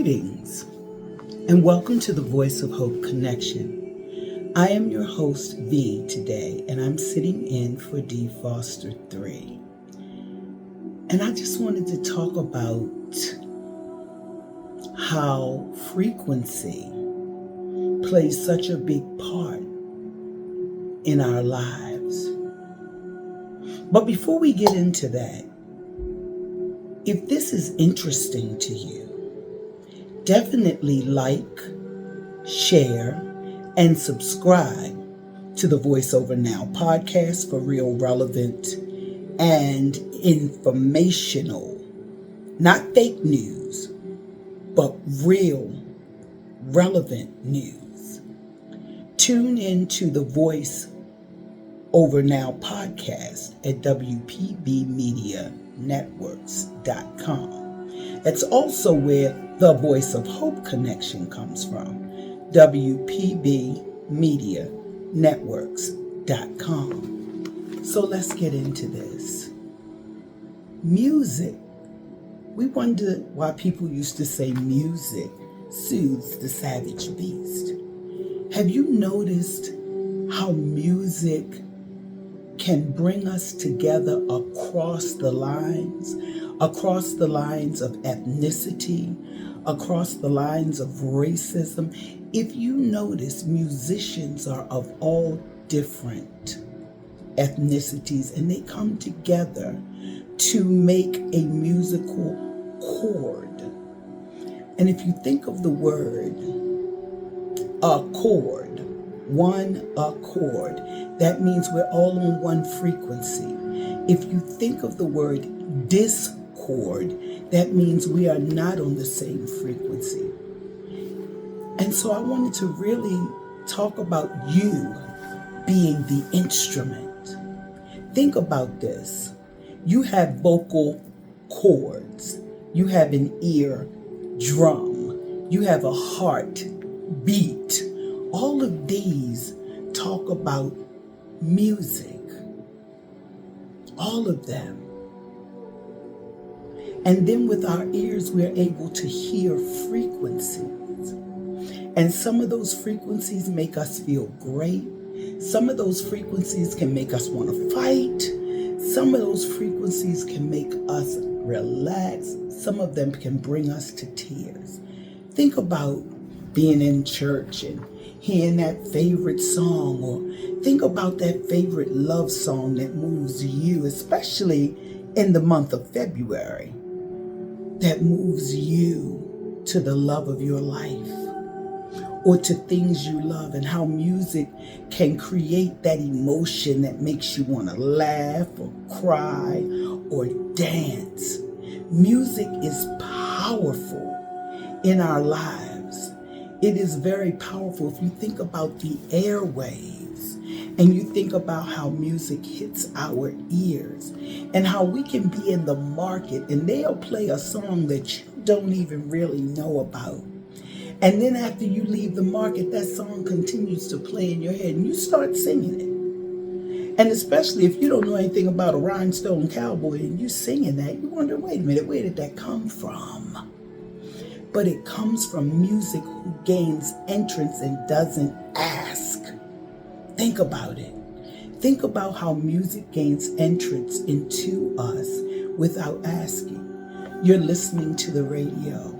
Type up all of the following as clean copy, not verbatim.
Greetings and welcome to the Voice of Hope Connection. I am your host V today, and I'm sitting in for D. Foster 3. And I just wanted to talk about how frequency plays such a big part in our lives. But before we get into that, if this is interesting to you, definitely like, share, and subscribe to the Voiceover Now podcast for real, relevant, and informational, not fake news, but real, relevant news. Tune in to the Voiceover Now podcast at WPBmedianetworks.com. That's also where the Voice of Hope connection comes from, WPBmedianetworks.com. So let's get into this. Music. We wonder why people used to say music soothes the savage beast. Have you noticed how music can bring us together across the lines of ethnicity, across the lines of racism? If you notice, musicians are of all different ethnicities, and they come together to make a musical chord. And if you think of the word accord, one accord, that means we're all on one frequency. If you think of the word discord, that means we are not on the same frequency. And so I wanted to really talk about you being the instrument. Think about this. You have vocal cords. You have an ear drum. You have a heart beat. All of these talk about music. All of them. And then with our ears, we're able to hear frequencies. And some of those frequencies make us feel great. Some of those frequencies can make us want to fight. Some of those frequencies can make us relax. Some of them can bring us to tears. Think about being in church and hearing that favorite song, or think about that favorite love song that moves you, especially in the month of February, that moves you to the love of your life or to things you love, and how music can create that emotion that makes you want to laugh or cry or dance. Music is powerful in our lives. It is very powerful. If you think about the airwaves and you think about how music hits our ears and how we can be in the market and they'll play a song that you don't even really know about. And then after you leave the market, that song continues to play in your head and you start singing it. And especially if you don't know anything about a rhinestone cowboy and you singing that, you wonder, wait a minute, where did that come from? But it comes from music who gains entrance and doesn't ask. Think about it. Think about how music gains entrance into us without asking. You're listening to the radio.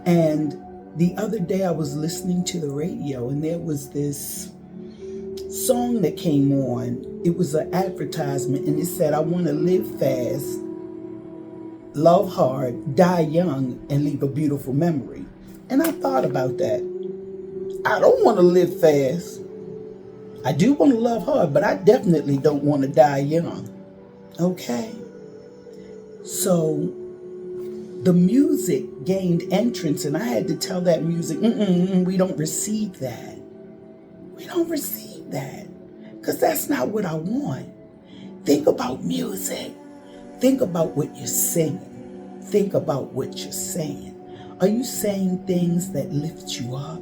And the other day I was listening to the radio and there was this song that came on. It was an advertisement and it said, I want to live fast, love hard, die young, and leave a beautiful memory. And I thought about that. I don't want to live fast. I do want to love hard, but I definitely don't want to die young. Okay? So the music gained entrance, and I had to tell that music, we don't receive that. We don't receive that, because that's not what I want. Think about music. Think about what you're singing. Think about what you're saying. Are you saying things that lift you up?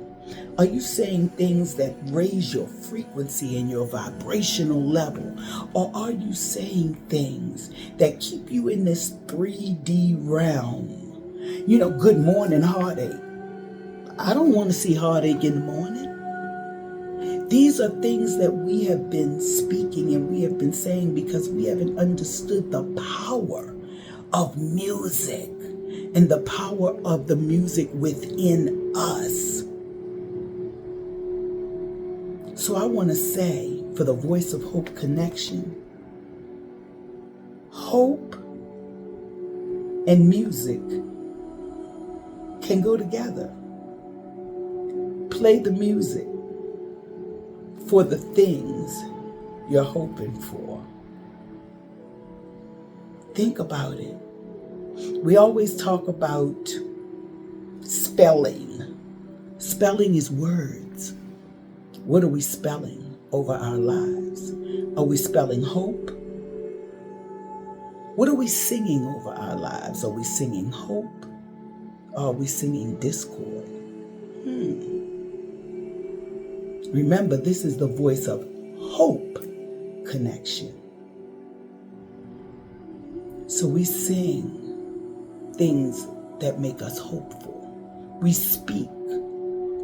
Are you saying things that raise your frequency and your vibrational level? Or are you saying things that keep you in this 3D realm? You know, good morning, heartache. I don't want to see heartache in the morning. These are things that we have been speaking and we have been saying because we haven't understood the power of music and the power of the music within us. So I want to say, for the Voice of Hope Connection, hope and music can go together. Play the music for the things you're hoping for. Think about it. We always talk about spelling. Spelling is words. What are we spelling over our lives? Are we spelling hope? What are we singing over our lives? Are we singing hope? Or are we singing discord? Remember, this is the Voice of Hope Connection. So we sing things that make us hopeful. We speak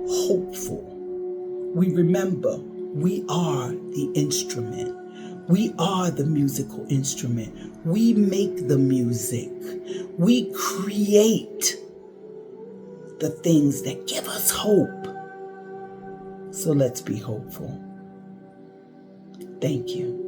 hopeful. We remember we are the instrument. We are the musical instrument. We make the music. We create the things that give us hope. So let's be hopeful. Thank you.